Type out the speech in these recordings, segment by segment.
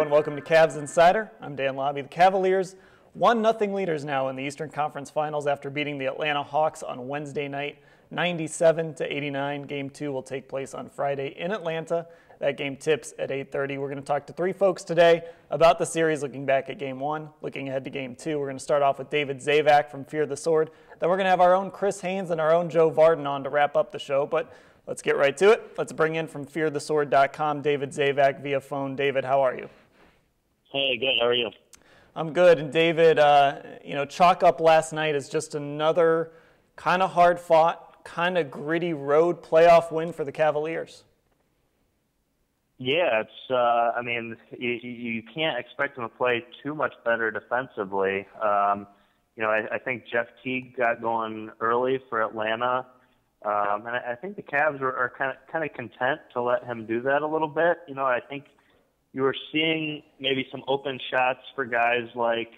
And welcome to Cavs Insider. I'm Dan Labbe. The Cavaliers 1-0 leaders now in the Eastern Conference Finals after beating the Atlanta Hawks on Wednesday night, 97-89. Game 2 will take place on Friday in Atlanta. That game tips at 8:30. We're going to talk to three folks today about the series, looking back at Game 1, looking ahead to Game 2. We're going to start off with David Zavac from Fear the Sword. Then we're going to have our own Chris Haynes and our own Joe Vardon on to wrap up the show. But let's get right to it. Let's bring in from fearthesword.com David Zavac via phone. David, how are you? Hey, good. How are you? I'm good. And David, chalk up last night as just another kind of hard-fought, kind of gritty road playoff win for the Cavaliers. Yeah, it's. You can't expect them to play too much better defensively. I think Jeff Teague got going early for Atlanta, and I think the Cavs are kind of content to let him do that a little bit. I think you were seeing maybe some open shots for guys like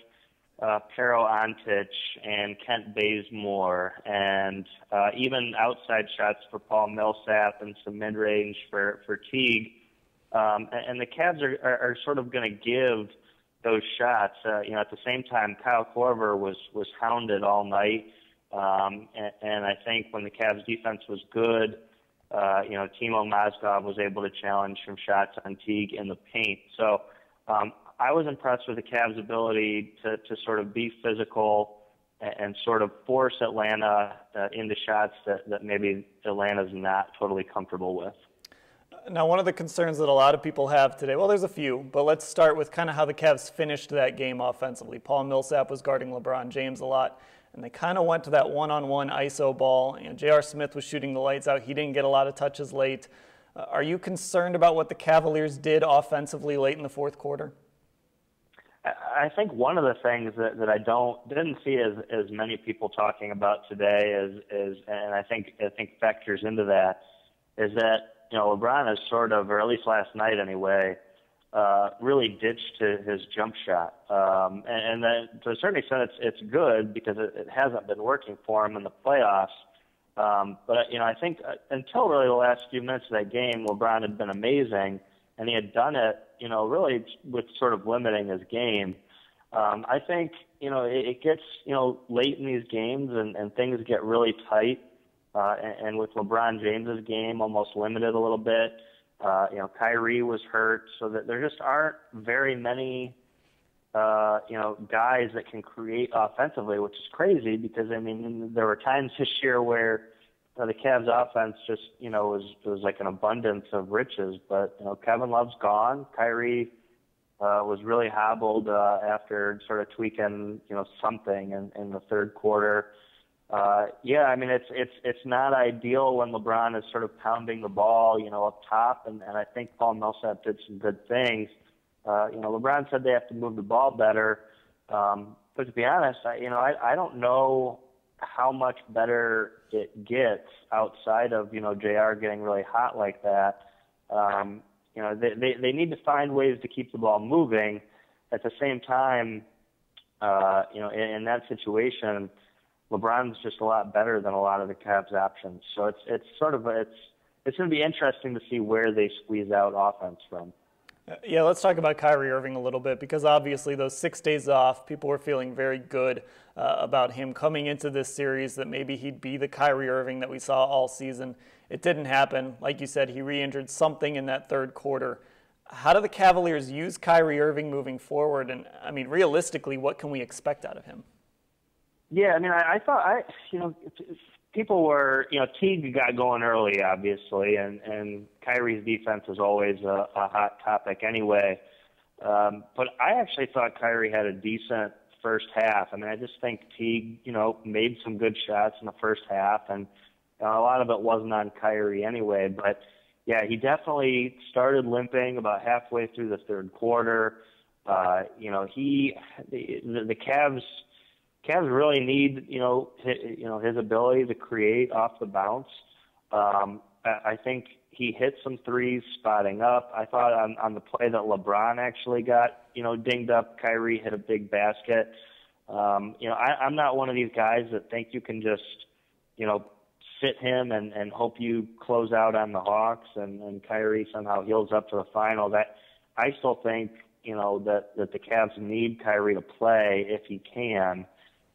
Pero Antich and Kent Bazemore, and even outside shots for Paul Millsap and some mid-range for Teague. And the Cavs are sort of going to give those shots. At the same time, Kyle Korver was hounded all night, and I think when the Cavs defense was good, Timo Mozgov was able to challenge some shots on Teague in the paint. So I was impressed with the Cavs' ability to sort of be physical and sort of force Atlanta into shots that maybe Atlanta's not totally comfortable with. Now, one of the concerns that a lot of people have today, well, there's a few, but let's start with kind of how the Cavs finished that game offensively. Paul Millsap was guarding LeBron James a lot, and they kind of went to that one-on-one ISO ball. J.R. Smith was shooting the lights out. He didn't get a lot of touches late. Are you concerned about what the Cavaliers did offensively late in the fourth quarter? I think one of the things that I didn't see as many people talking about today is and I think factors into that, is that LeBron has sort of, or at least last night anyway, really ditched his jump shot. And that, to a certain extent, it's good because it hasn't been working for him in the playoffs. But I think until really the last few minutes of that game, LeBron had been amazing, and he had done it, really with sort of limiting his game. I think, it gets, late in these games and things get really tight. And with LeBron James's game almost limited a little bit, Kyrie was hurt, so that there just aren't very many, guys that can create offensively, which is crazy because, there were times this year where the Cavs offense just, was like an abundance of riches. But, Kevin Love's gone. Kyrie was really hobbled after sort of tweaking, something in the third quarter. It's not ideal when LeBron is sort of pounding the ball, up top, and I think Paul Millsap did some good things. LeBron said they have to move the ball better, but to be honest, I don't know how much better it gets outside of, JR getting really hot like that. They need to find ways to keep the ball moving. At the same time, in that situation, LeBron's just a lot better than a lot of the Cavs' options. So it's going to be interesting to see where they squeeze out offense from. Yeah, let's talk about Kyrie Irving a little bit, because obviously those 6 days off, people were feeling very good about him coming into this series, that maybe he'd be the Kyrie Irving that we saw all season. It didn't happen. Like you said, he re-injured something in that third quarter. How do the Cavaliers use Kyrie Irving moving forward? And, realistically, what can we expect out of him? Yeah, I thought people were, Teague got going early, obviously, and Kyrie's defense is always a hot topic anyway. But I actually thought Kyrie had a decent first half. I just think Teague, made some good shots in the first half, and a lot of it wasn't on Kyrie anyway. But yeah, he definitely started limping about halfway through the third quarter. The Cavs really need, his ability to create off the bounce. I think he hit some threes spotting up. I thought on the play that LeBron actually got, dinged up, Kyrie hit a big basket. I'm not one of these guys that think you can just, sit him and hope you close out on the Hawks and Kyrie somehow heals up to the finals. I still think, that the Cavs need Kyrie to play if he can.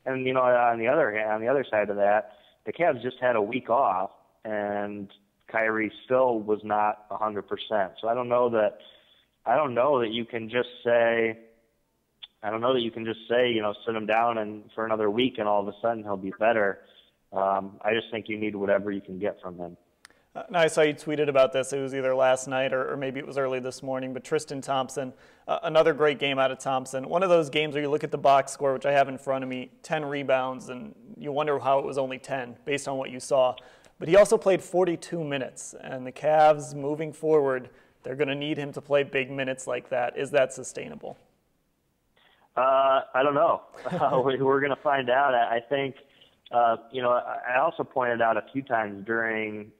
And on the other side of that, the Cavs just had a week off, and Kyrie still was not 100%. So I don't know that you can just say, sit him down and for another week and all of a sudden he'll be better. I just think you need whatever you can get from him. Now, I saw you tweeted about this. It was either last night or maybe it was early this morning, but Tristan Thompson, another great game out of Thompson. One of those games where you look at the box score, which I have in front of me, 10 rebounds, and you wonder how it was only 10 based on what you saw. But he also played 42 minutes, and the Cavs moving forward, they're going to need him to play big minutes like that. Is that sustainable? I don't know. We're going to find out. I think, I also pointed out a few times during,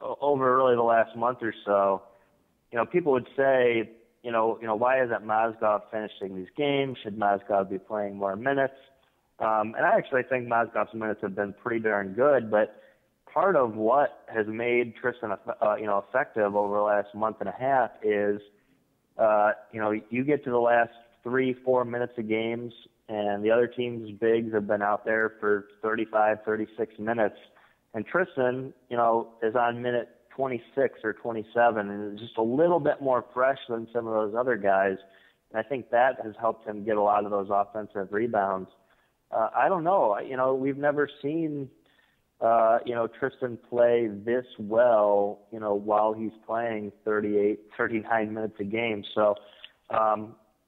over really the last month or so, people would say, why isn't Mozgov finishing these games? Should Mozgov be playing more minutes? And I actually think Mozgov's minutes have been pretty darn good, but part of what has made Tristan, effective over the last month and a half is, you get to the last 3-4 minutes of games, and the other team's bigs have been out there for 35, 36 minutes. And Tristan, is on minute 26 or 27, and is just a little bit more fresh than some of those other guys. And I think that has helped him get a lot of those offensive rebounds. I don't know. We've never seen, Tristan play this well, while he's playing 38, 39 minutes a game. So,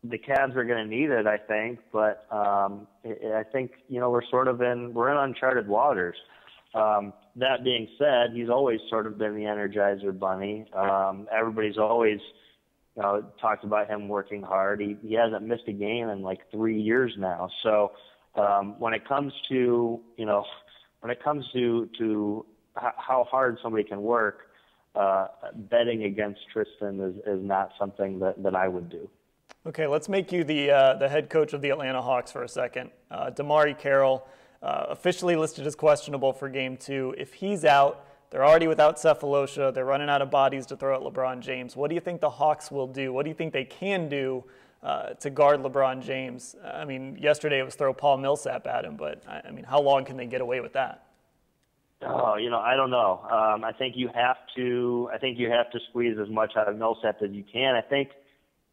the Cavs are going to need it, I think, but I think we're in uncharted waters. That being said, he's always sort of been the Energizer Bunny. Everybody's always talked about him working hard. He hasn't missed a game in like 3 years now. So when it comes to how hard somebody can work, betting against Tristan is not something that I would do. Okay, let's make you the head coach of the Atlanta Hawks for a second. DeMarre Carroll, officially listed as questionable for Game 2. If he's out, they're already without Cephalosha. They're running out of bodies to throw at LeBron James. What do you think the Hawks will do? What do you think they can do to guard LeBron James? I mean, yesterday it was throw Paul Millsap at him, but I mean, how long can they get away with that? Oh, I don't know. I think you have to squeeze as much out of Millsap as you can. I think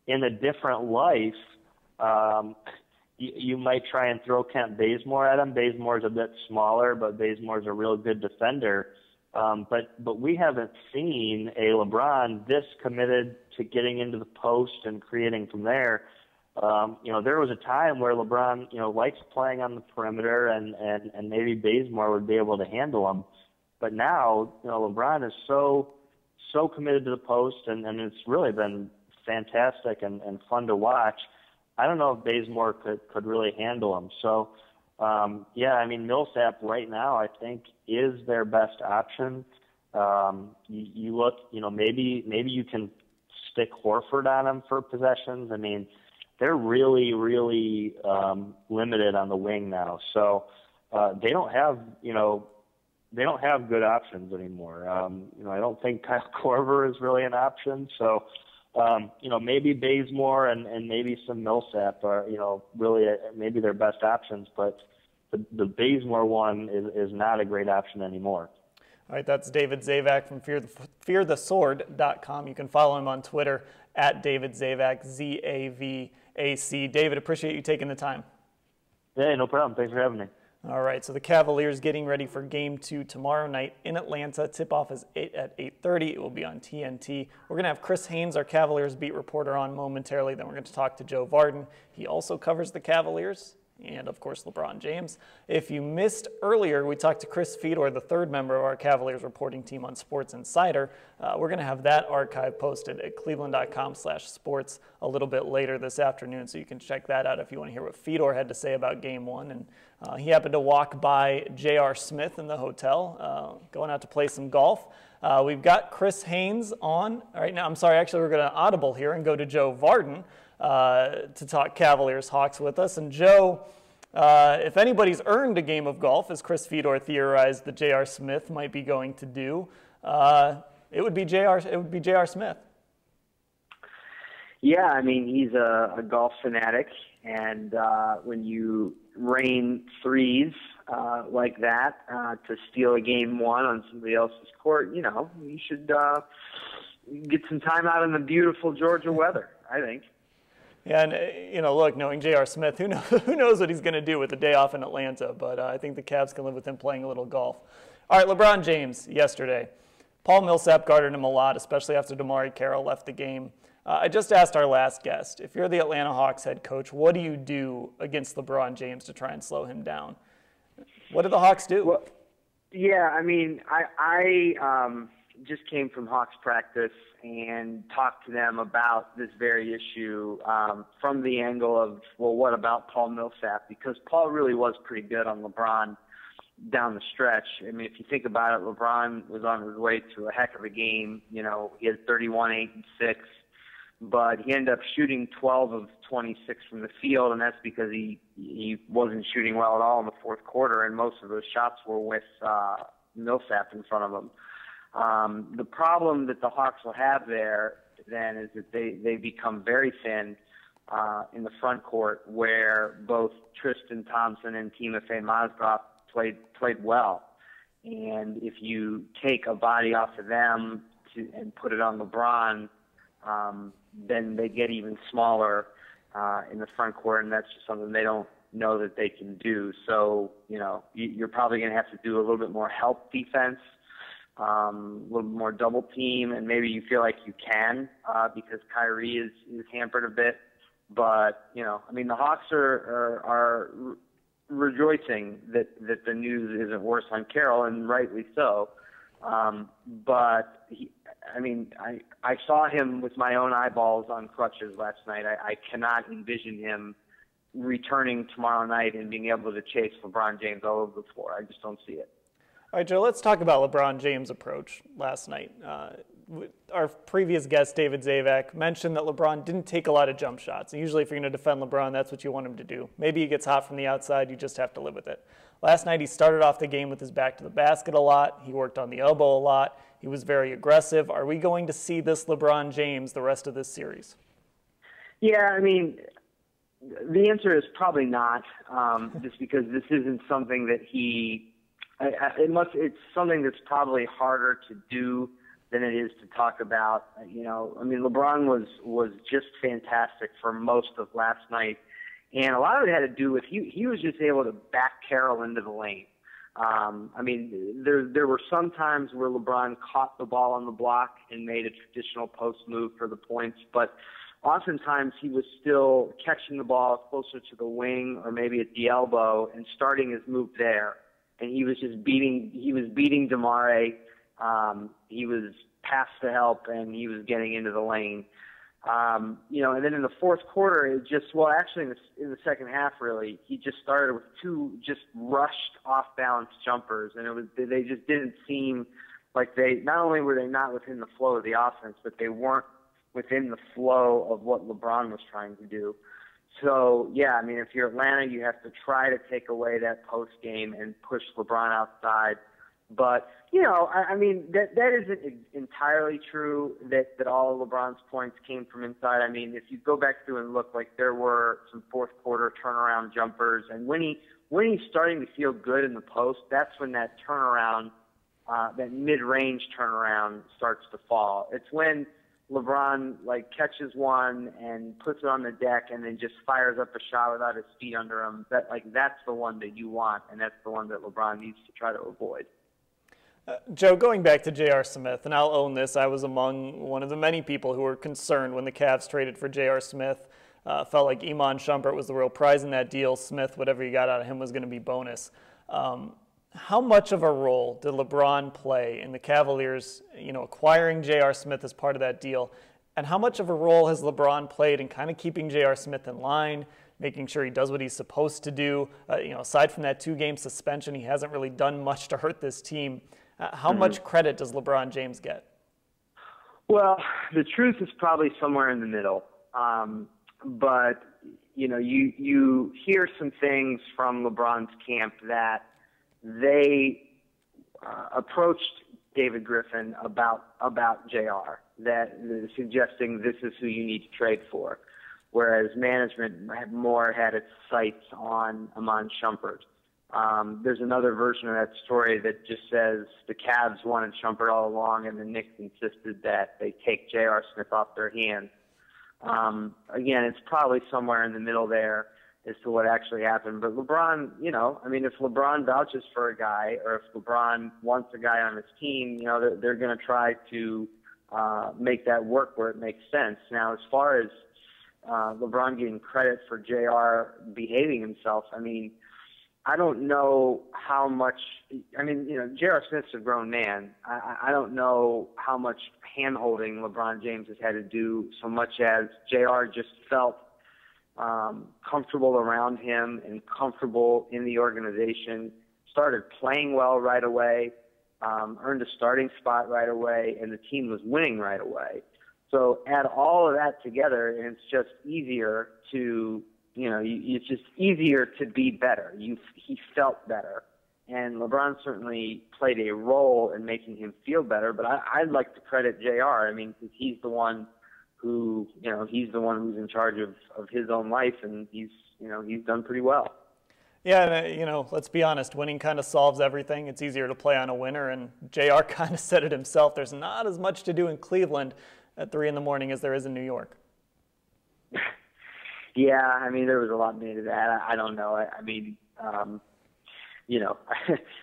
in a different life, you might try and throw Kent Bazemore at him. Bazemore's a bit smaller, but Bazemore's a real good defender. But we haven't seen a LeBron this committed to getting into the post and creating from there. There was a time where LeBron, likes playing on the perimeter, and maybe Bazemore would be able to handle him. But now, LeBron is so committed to the post, and it's really been fantastic and fun to watch. I don't know if Bazemore could really handle him. So, Millsap right now I think is their best option. You look, maybe you can stick Horford on him for possessions. I mean, they're really, really limited on the wing now. So they don't have good options anymore. I don't think Kyle Korver is really an option. So. Maybe Bazemore and maybe some Millsap are, really maybe their best options, but the Bazemore one is not a great option anymore. All right, that's David Zavac from fearthesword.com. You can follow him on Twitter at David Zavac, Z-A-V-A-C. David, appreciate you taking the time. Hey, no problem. Thanks for having me. All right, so the Cavaliers getting ready for Game 2 tomorrow night in Atlanta. Tip-off is at 8:30. It will be on TNT. We're going to have Chris Haynes, our Cavaliers beat reporter, on momentarily. Then we're going to talk to Joe Vardon. He also covers the Cavaliers and, of course, LeBron James. If you missed earlier, we talked to Chris Fedor, the third member of our Cavaliers reporting team on Sports Insider. We're going to have that archive posted at cleveland.com/sports a little bit later this afternoon, so you can check that out if you want to hear what Fedor had to say about Game 1. And he happened to walk by J.R. Smith in the hotel, going out to play some golf. We've got Chris Haynes on. All right, now, I'm sorry, actually, we're going to audible here and go to Joe Vardon to talk Cavaliers Hawks with us. And Joe, if anybody's earned a game of golf, as Chris Fedor theorized that J.R. Smith might be going to do, it would be J.R. Smith. Yeah, I mean, he's a golf fanatic, and when you rain threes like that to steal a game one on somebody else's court, you know, you should get some time out in the beautiful Georgia weather, I think. Yeah, and you know, look, knowing J.R. Smith, who knows what he's going to do with the day off in Atlanta, but I think the Cavs can live with him playing a little golf. All right, LeBron James yesterday. Paul Millsap guarded him a lot, especially after DeMarre Carroll left the game. I just asked our last guest, if you're the Atlanta Hawks head coach, what do you do against LeBron James to try and slow him down? What do the Hawks do? Well, yeah, I mean, I just came from Hawks practice and talked to them about this very issue from the angle of, well, what about Paul Millsap? Because Paul really was pretty good on LeBron down the stretch. I mean, if you think about it, LeBron was on his way to a heck of a game. You know, he had 31, 8, and 6, but he ended up shooting 12 of 26 from the field, and that's because he wasn't shooting well at all in the fourth quarter, and most of those shots were with Millsap in front of him. The problem that the Hawks will have there then is that they become very thin in the front court, where both Tristan Thompson and Timofey Mozgov played well. And if you take a body off of them and put it on LeBron, then they get even smaller in the front court, and that's just something they don't know that they can do. So, you know, you're probably going to have to do a little bit more help defense, a little more double team, and maybe you feel like you can because Kyrie is hampered a bit. But, you know, I mean, the Hawks are rejoicing that the news isn't worse on Carroll, and rightly so. But I saw him with my own eyeballs on crutches last night. I cannot envision him returning tomorrow night and being able to chase LeBron James all over the floor. I just don't see it. All right, Joe, let's talk about LeBron James' approach last night. Our previous guest, David Zavac, mentioned that LeBron didn't take a lot of jump shots. And usually if you're going to defend LeBron, that's what you want him to do. Maybe he gets hot from the outside. You just have to live with it. Last night he started off the game with his back to the basket a lot. He worked on the elbow a lot. He was very aggressive. Are we going to see this LeBron James the rest of this series? Yeah, I mean, the answer is probably not, just because this isn't something that it's something that's probably harder to do than it is to talk about. You know, I mean, LeBron was just fantastic for most of last night, and a lot of it had to do with he was just able to back Carroll into the lane. I mean, there were some times where LeBron caught the ball on the block and made a traditional post move for the points, but oftentimes he was still catching the ball closer to the wing or maybe at the elbow and starting his move there. And he was just beating DeMarre. He was past the help, and he was getting into the lane. You know, and then in the fourth quarter, in the second half, really, he just started with two just rushed off-balance jumpers, and they just didn't seem like not only were they not within the flow of the offense, but they weren't within the flow of what LeBron was trying to do. So, yeah, I mean, if you're Atlanta, you have to try to take away that post game and push LeBron outside. But, you know, I mean, that isn't entirely true that all of LeBron's points came from inside. I mean, if you go back through and look, like there were some fourth quarter turnaround jumpers. And when he's starting to feel good in the post, that's when that turnaround, that mid-range turnaround starts to fall. It's when LeBron catches one and puts it on the deck and then just fires up a shot without his feet under him. That's the one that you want, and that's the one that LeBron needs to try to avoid. Joe, going back to J.R. Smith, and I'll own this, I was among one of the many people who were concerned when the Cavs traded for J.R. Smith. Felt like Iman Shumpert was the real prize in that deal. Smith, whatever you got out of him was going to be bonus. How much of a role did LeBron play in the Cavaliers, acquiring J.R. Smith as part of that deal? And how much of a role has LeBron played in kind of keeping J.R. Smith in line, making sure he does what he's supposed to do? Aside from that 2-game suspension, he hasn't really done much to hurt this team. How much credit does LeBron James get? Well, the truth is probably somewhere in the middle. But, you hear some things from LeBron's camp that they approached David Griffin about JR, that suggesting this is who you need to trade for, whereas management had its sights on Iman Shumpert. There's another version of that story that just says the Cavs wanted Shumpert all along, and the Knicks insisted that they take J.R. Smith off their hands. Again, it's probably somewhere in the middle there as to what actually happened. But LeBron, if LeBron vouches for a guy, or if LeBron wants a guy on his team, they're going to try to make that work where it makes sense. Now, as far as LeBron getting credit for JR behaving himself, I don't know how much. J.R. Smith's a grown man. I don't know how much hand-holding LeBron James has had to do, so much as J.R. just felt comfortable around him and comfortable in the organization, started playing well right away, earned a starting spot right away, and the team was winning right away. So add all of that together, and it's just easier to it's just easier to be better. He felt better. And LeBron certainly played a role in making him feel better, but I'd like to credit JR. Because he's the one who's in charge of his own life, and he's done pretty well. Yeah, and, let's be honest, winning kind of solves everything. It's easier to play on a winner, and JR kind of said it himself. There's not as much to do in Cleveland at 3 a.m. as there is in New York. Yeah, there was a lot made of that. I don't know.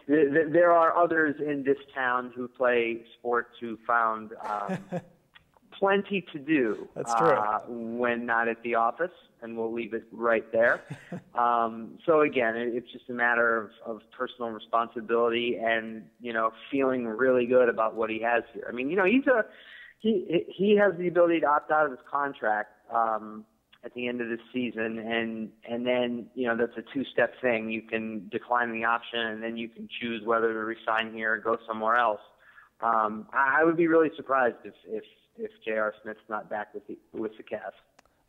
There are others in this town who play sports who found plenty to do. That's true. When not at the office, and we'll leave it right there. So again, it's just a matter of personal responsibility and feeling really good about what he has here. He has the ability to opt out of his contract at the end of the season, and then that's a two-step thing. You can decline the option, and then you can choose whether to resign here or go somewhere else. I would be really surprised if J.R. Smith's not back with the Cavs.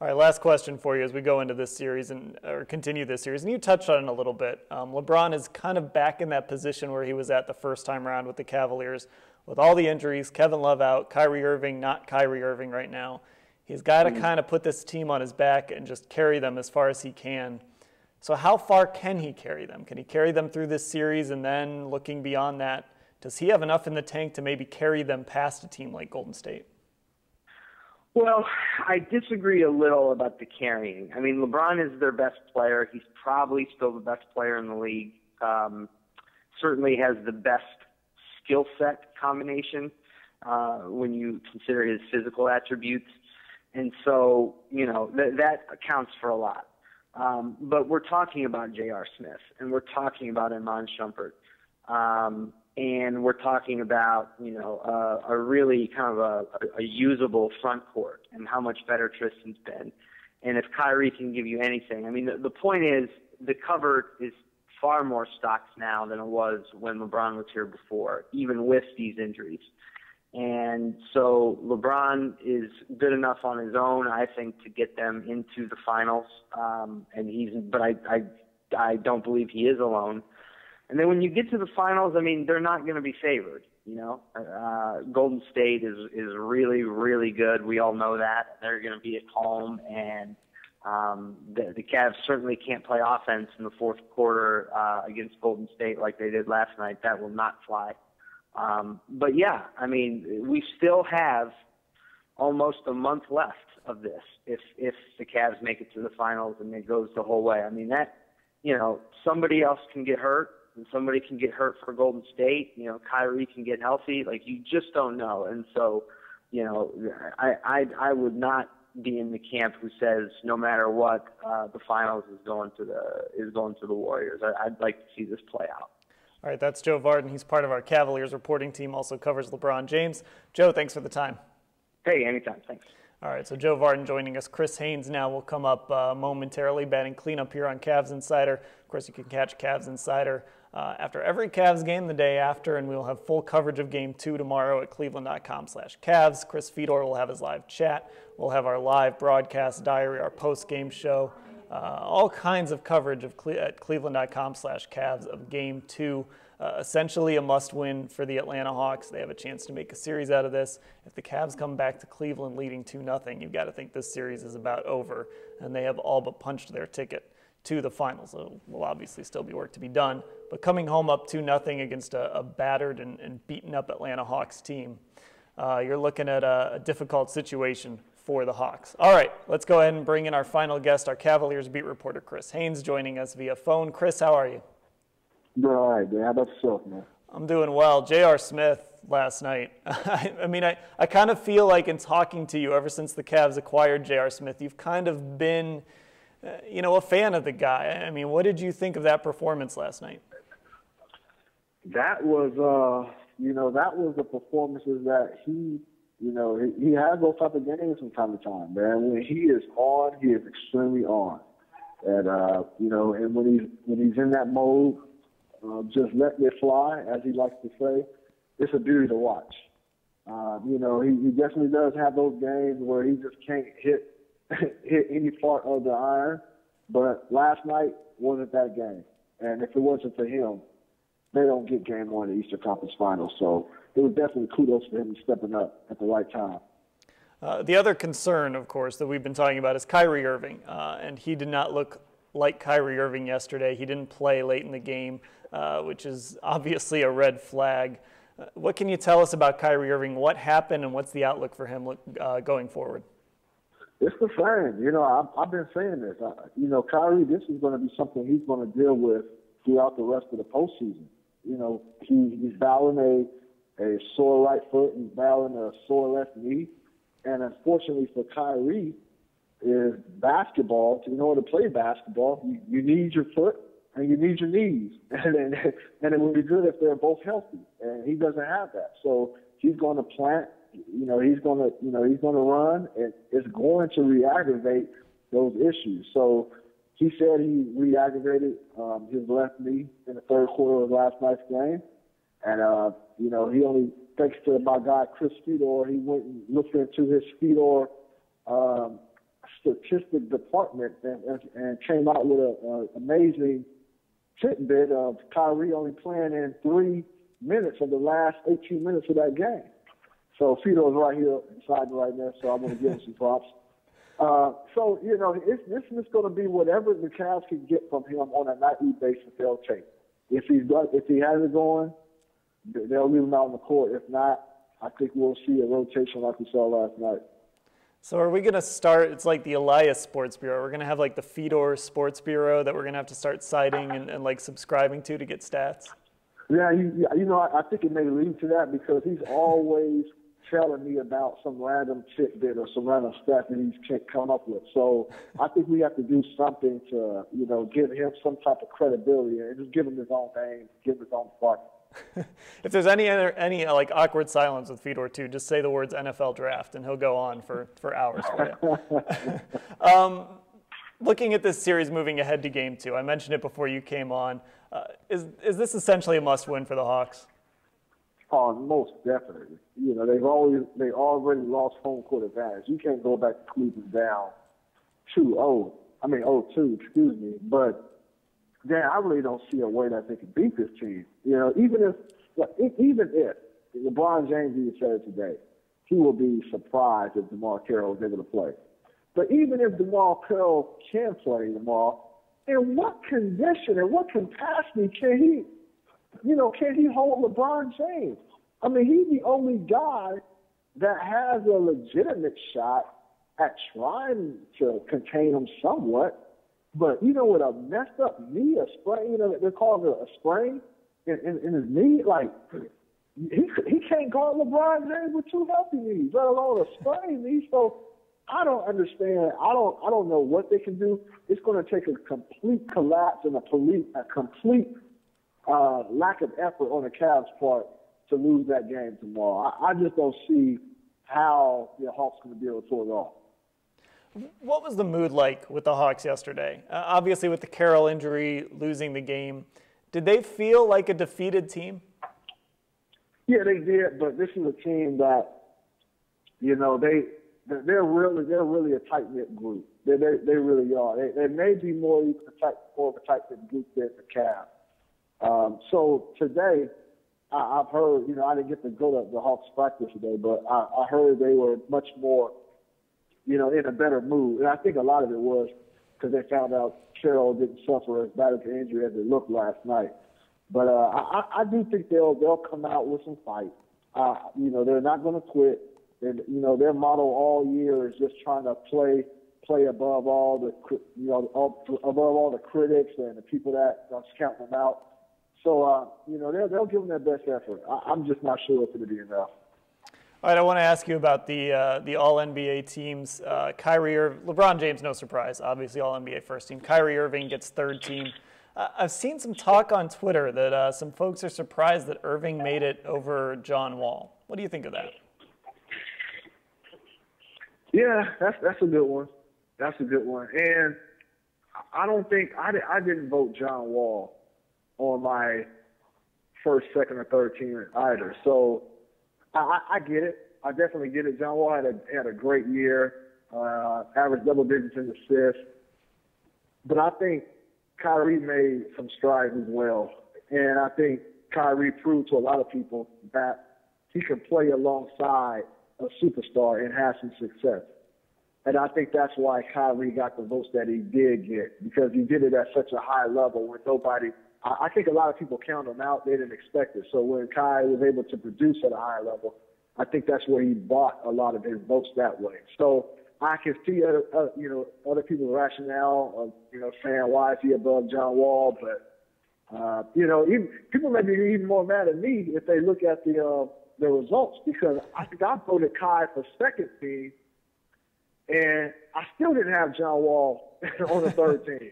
All right, last question for you as we go into this series or continue this series, and you touched on it a little bit. LeBron is kind of back in that position where he was at the first time around with the Cavaliers, with all the injuries, Kevin Love out, Kyrie Irving not Kyrie Irving right now. He's got to kind of put this team on his back and just carry them as far as he can. So how far can he carry them? Can he carry them through this series, and then looking beyond that, does he have enough in the tank to maybe carry them past a team like Golden State? Well, I disagree a little about the carrying. LeBron is their best player. He's probably still the best player in the league. Certainly has the best skill set combination when you consider his physical attributes. And so, that accounts for a lot. But we're talking about J.R. Smith, and we're talking about Iman Shumpert, and we're talking about, a really kind of a usable front court and how much better Tristan's been. And if Kyrie can give you anything, the point is the cupboard is far more stocked now than it was when LeBron was here before, even with these injuries. And so LeBron is good enough on his own, I think, to get them into the finals. But I don't believe he is alone. And then when you get to the finals, they're not going to be favored. Golden State is really, really good. We all know that. They're going to be at home, and the Cavs certainly can't play offense in the fourth quarter against Golden State like they did last night. That will not fly. But yeah, we still have almost a month left of this if the Cavs make it to the finals and it goes the whole way. Somebody else can get hurt, and somebody can get hurt for Golden State. Kyrie can get healthy. You just don't know. And so, I would not be in the camp who says no matter what, the finals is going to the Warriors. I'd like to see this play out. All right, that's Joe Vardon. He's part of our Cavaliers reporting team, also covers LeBron James. Joe, thanks for the time. Hey, anytime. Thanks. All right, so Joe Vardon joining us. Chris Haynes now will come up momentarily, batting cleanup here on Cavs Insider. Of course, you can catch Cavs Insider after every Cavs game the day after, and we'll have full coverage of Game 2 tomorrow at cleveland.com/Cavs. Chris Fedor will have his live chat. We'll have our live broadcast diary, our post-game show, all kinds of coverage at cleveland.com/Cavs of Game 2 Essentially a must-win for the Atlanta Hawks. They have a chance to make a series out of this. If the Cavs come back to Cleveland leading 2-0, you've got to think this series is about over, and they have all but punched their ticket to the finals. There will obviously still be work to be done, but coming home up 2-0 against a battered and beaten up Atlanta Hawks team, you're looking at a difficult situation for the Hawks. All right, let's go ahead and bring in our final guest, our Cavaliers beat reporter Chris Haynes, joining us via phone. Chris, how are you? Doing all right, man. How about yourself, man? I'm doing well. J.R. Smith last night. I mean, I kind of feel like in talking to you ever since the Cavs acquired J.R. Smith, you've kind of been, a fan of the guy. I mean, what did you think of that performance last night? That was, that was the performances that he has those type of games from time to time, man. When he is on, he is extremely on. And, and when he's in that mode, just letting it fly, as he likes to say, it's a beauty to watch. He definitely does have those games where he just can't hit any part of the iron. But last night wasn't that game. And if it wasn't for him, they don't get game one of the Eastern Conference Finals. So it was definitely kudos for him stepping up at the right time. The other concern, of course, that we've been talking about is Kyrie Irving. And he did not look like Kyrie Irving yesterday. He didn't play late in the game, which is obviously a red flag. What can you tell us about Kyrie Irving? What happened and what's the outlook for him going forward? It's the same. I've been saying this. Kyrie, this is going to be something he's going to deal with throughout the rest of the postseason. He's battling a sore right foot. He's battling a sore left knee. And unfortunately for Kyrie, is basketball. In order to play basketball, you need your foot and you need your knees. And it would be good if they're both healthy. And he doesn't have that. So he's going to plant. He's going to run, and it's going to re-aggravate those issues. So he said he re-aggravated his left knee in the third quarter of last night's game. And, he only, thanks to my guy Chris Fedor, he went and looked into his Fedor statistic department and came out with an amazing tidbit of Kyrie only playing in 3 minutes of the last 18 minutes of that game. So Fedor's right here inside me right now, so I'm going to give him some props. This is going to be whatever the Cavs can get from him on a nightly basis, they'll take. If he has it going, they'll leave him out on the court. If not, I think we'll see a rotation like we saw last night. So are we going to start, it's like the Elias Sports Bureau, we're going to have like the Fedor Sports Bureau that we're going to have to start citing and like subscribing to get stats? Yeah, I think it may lead to that because he's always telling me about some random tidbit or some random stuff that he can't come up with. So I think we have to do something to, give him some type of credibility and just give him his own name, give him his own part. If there's any like awkward silence with Fedor too, just say the words NFL draft and he'll go on for hours for you. Looking at this series moving ahead to Game 2, I mentioned it before you came on. Is this essentially a must-win for the Hawks? Oh, most definitely. They already lost home court advantage. You can't go back to Cleveland down 2-0. 0-2, excuse me. But Dan, I really don't see a way that they can beat this team. Even if LeBron James even said it today, he will be surprised if DeMar Carroll is able to play. But even if DeMar Carroll can play tomorrow, in what condition and what capacity can he hold LeBron James? He's the only guy that has a legitimate shot at trying to contain him somewhat. But, with a messed up knee, a sprain, they're calling it a sprain in his knee, like, he can't guard LeBron James with two healthy knees, let alone a sprained knee. So I don't understand. I don't know what they can do. It's going to take a complete collapse and a complete lack of effort on the Cavs' part to lose that game tomorrow. I just don't see how the Hawks are going to be able to pull it off. What was the mood like with the Hawks yesterday? Obviously, with the Carroll injury, losing the game, did they feel like a defeated team? Yeah, they did. But this is a team that, they're really a tight knit group. They really are. They may be more of a tight knit group than the Cavs. So today, I've heard, I didn't get to go to the Hawks practice today, but I heard they were much more, in a better mood. And I think a lot of it was because they found out Carroll didn't suffer as bad of an injury as it looked last night. But I do think they'll come out with some fight. They're not going to quit. Their motto all year is just trying to play above all above all the critics and the people that count them out. So they'll give them their best effort. I'm just not sure it's going to be enough. All right, I want to ask you about the All-NBA teams. LeBron James, no surprise, obviously All-NBA first team. Kyrie Irving gets third team. I've seen some talk on Twitter that some folks are surprised that Irving made it over John Wall. What do you think of that? Yeah, that's a good one. That's a good one. And I don't think I didn't vote John Wall on my first, second, or third team either. So I get it. I definitely get it. John Wall had a great year, averaged double digits in assists. But I think Kyrie made some strides as well. And I think Kyrie proved to a lot of people that he can play alongside a superstar and have some success. And I think that's why Kyrie got the votes that he did get, because he did it at such a high level with nobody. I think a lot of people count him out. They didn't expect it. So when Kai was able to produce at a higher level, I think that's where he bought a lot of his votes that way. So I can see other people's rationale of saying why is he above John Wall, but people may be even more mad at me if they look at the results, because I think I voted Kai for second team, and I still didn't have John Wall on the third team.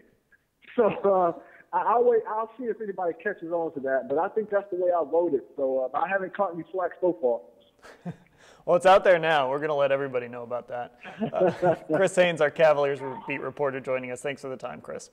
So I'll see if anybody catches on to that, but I think that's the way I voted. So I haven't caught any flack so far. Well, it's out there now. We're going to let everybody know about that. Chris Haynes, our Cavaliers beat reporter, joining us. Thanks for the time, Chris.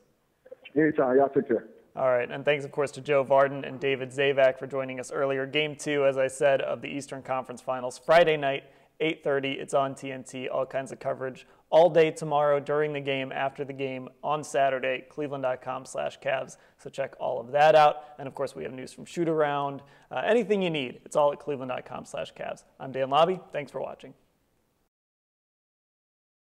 Anytime. Y'all take care. All right, and thanks, of course, to Joe Vardon and David Zavac for joining us earlier. Game 2, as I said, of the Eastern Conference Finals, Friday night, 8:30. It's on TNT. All kinds of coverage all day tomorrow, during the game, after the game, on Saturday, cleveland.com/Cavs. So check all of that out. And, of course, we have news from Shoot Around. Anything you need, it's all at cleveland.com/Cavs. I'm Dan Labbe. Thanks for watching.